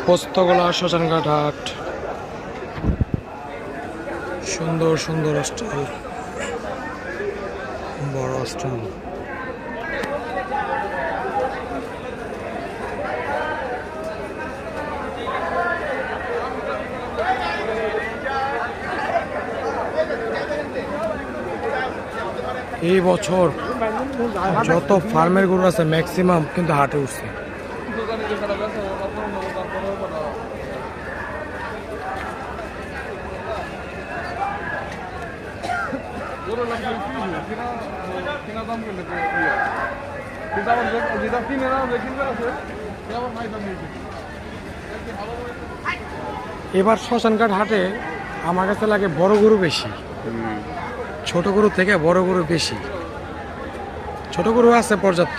পোস্তগোলা শ্মশানঘাট হাট, সুন্দর সুন্দর স্টল, বড় স্টল। এই বছর যত ফার্মের গরু আছে ম্যাক্সিমাম কিন্তু হাটে উঠছে। এবার শ্মশানঘাট হাটে আমার কাছে লাগে বড় গরু বেশি, ছোট গরু থেকে বড় গরু বেশি। ছোট গরু আছে পর্যাপ্ত।